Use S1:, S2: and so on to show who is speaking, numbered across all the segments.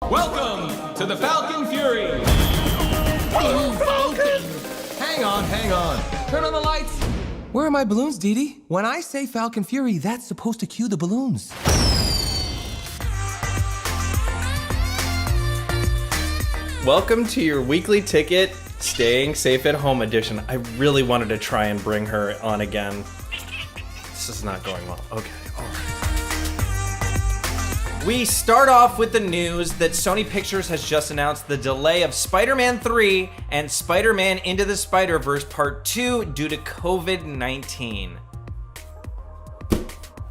S1: Welcome to the Falcon Fury! Hang on. Turn on the lights. Where are my balloons, Dee Dee? When I say Falcon Fury, that's supposed to cue the balloons.
S2: Welcome to your weekly ticket, Staying Safe at Home edition. I really wanted to try and bring her on again. This is not going well. Okay, all right. We start off with the news that Sony Pictures has just announced the delay of Spider-Man 3 and Spider-Man Into the Spider-Verse Part 2 due to COVID-19.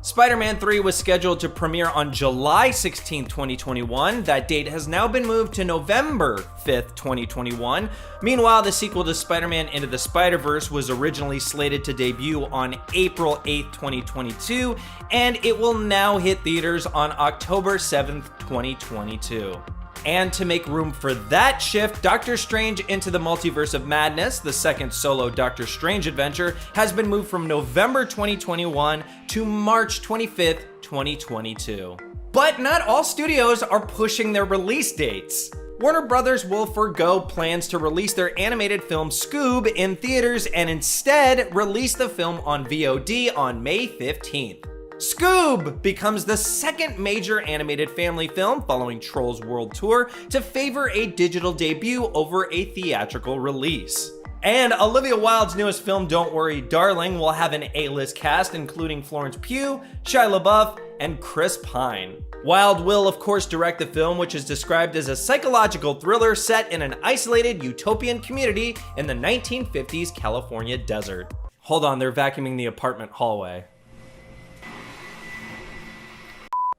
S2: Spider-Man 3 was scheduled to premiere on July 16, 2021. That date has now been moved to November 5th, 2021. Meanwhile, the sequel to Spider-Man Into the Spider-Verse was originally slated to debut on April 8th, 2022, and it will now hit theaters on October 7th, 2022. And to make room for that shift, Doctor Strange Into the Multiverse of Madness, the second solo Doctor Strange adventure, has been moved from November 2021 to March 25th, 2022. But not all studios are pushing their release dates. Warner Brothers will forgo plans to release their animated film Scoob in theaters and instead release the film on VOD on May 15th. Scoob becomes the second major animated family film following Trolls World Tour to favor a digital debut over a theatrical release. And Olivia Wilde's newest film, Don't Worry Darling, will have an A-list cast including Florence Pugh, Shia LaBeouf, and Chris Pine. Wilde will, of course, direct the film, which is described as a psychological thriller set in an isolated utopian community in the 1950s California desert. Hold on, they're vacuuming the apartment hallway.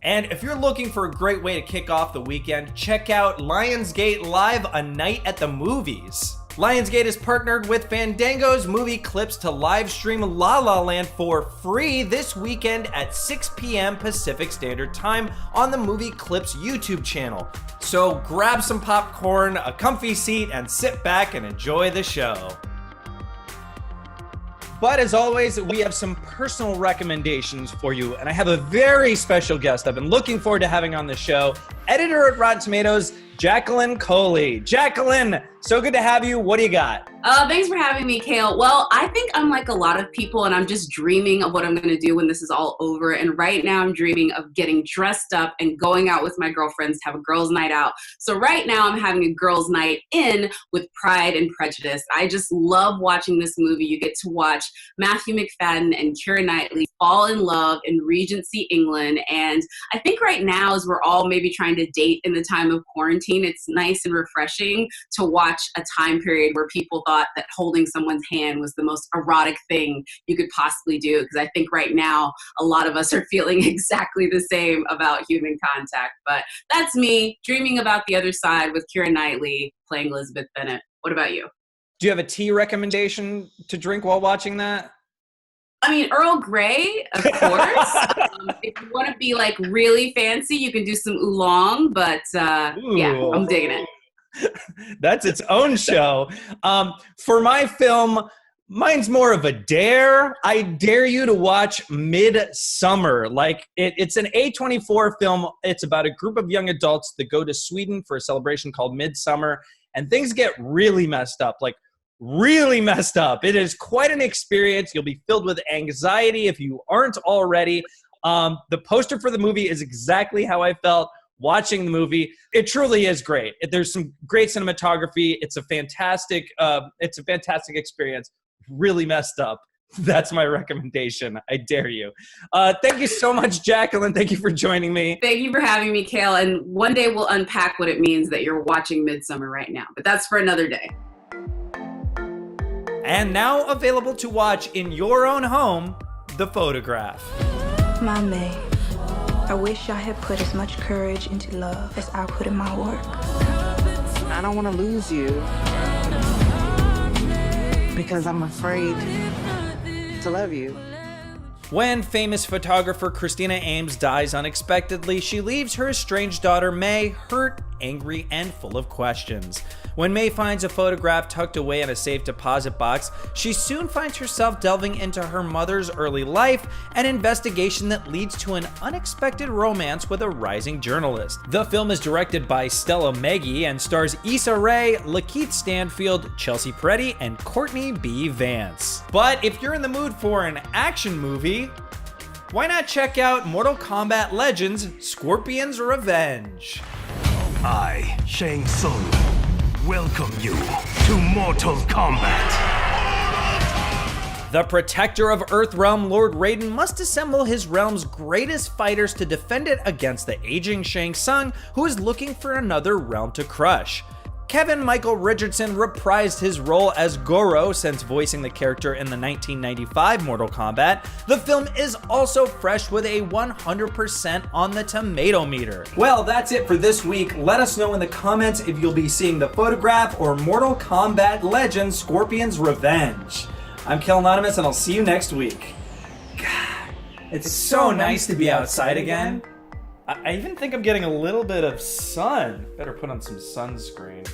S2: And if you're looking for a great way to kick off the weekend, check out Lionsgate Live, A Night at the Movies. Lionsgate has partnered with Fandango's movie clips to live stream La La Land for free this weekend at 6 p.m. Pacific Standard Time on the Movie Clips YouTube channel. So grab some popcorn, a comfy seat, and sit back and enjoy the show. But as always, we have some personal recommendations for you, and I have a very special guest I've been looking forward to having on the show, editor at Rotten Tomatoes, Jacqueline Coley. Jacqueline, so good to have you. What do you got?
S3: Thanks for having me, Kale. Well, I think I'm like a lot of people, and I'm just dreaming of what I'm going to do when this is all over. And right now I'm dreaming of getting dressed up and going out with my girlfriends to have a girls' night out. So right now I'm having a girls' night in with Pride and Prejudice. I just love watching this movie. You get to watch Matthew McFadden and Keira Knightley fall in love in Regency, England. And I think right now, as we're all maybe trying to date in the time of quarantine, it's nice and refreshing to watch a time period where people thought that holding someone's hand was the most erotic thing you could possibly do. Because I think right now, a lot of us are feeling exactly the same about human contact. But that's me dreaming about the other side with Keira Knightley playing Elizabeth Bennet. What about you?
S2: Do you have a tea recommendation to drink while watching that?
S3: I mean, Earl Grey, of course. If you want to be like really fancy, you can do some oolong, but yeah, I'm digging it.
S2: That's its own show. For my film, mine's more of a dare. I dare you to watch Midsummer. Like it's an A24 film. It's about a group of young adults that go to Sweden for a celebration called Midsummer, and things get really messed up. Like really messed up. It is quite an experience. You'll be filled with anxiety if you aren't already. The poster for the movie is exactly how I felt watching the movie. It truly is great. There's some great cinematography. It's a fantastic experience. Really messed up. That's my recommendation. I dare you. Thank you so much, Jacqueline. Thank you for joining me.
S3: Thank you for having me, Kale. And one day we'll unpack what it means that you're watching Midsummer right now. But that's for another day.
S2: And now available to watch in your own home, The Photograph.
S4: My May, I wish I had put as much courage into love as I put in my work.
S5: I don't want to lose you because I'm afraid to love you.
S2: When famous photographer Christina Ames dies unexpectedly, she leaves her estranged daughter May hurt angry and full of questions. When Mei finds a photograph tucked away in a safe deposit box, she soon finds herself delving into her mother's early life, an investigation that leads to an unexpected romance with a rising journalist. The film is directed by Stella Meggy and stars Issa Rae, Lakeith Stanfield, Chelsea Peretti, and Courtney B. Vance. But if you're in the mood for an action movie, why not check out Mortal Kombat Legends: Scorpion's Revenge?
S6: I, Shang Tsung, welcome you to Mortal Kombat.
S2: The protector of Earthrealm, Lord Raiden, must assemble his realm's greatest fighters to defend it against the aging Shang Tsung, who is looking for another realm to crush. Kevin Michael Richardson reprised his role as Goro since voicing the character in the 1995 Mortal Kombat. The film is also fresh with a 100% on the tomato meter. Well, that's it for this week. Let us know in the comments if you'll be seeing the photograph or Mortal Kombat Legends: Scorpion's Revenge. I'm Kel Anonymous, and I'll see you next week. God, it's so nice to be outside again. I even think I'm getting a little bit of sun. Better put on some sunscreen.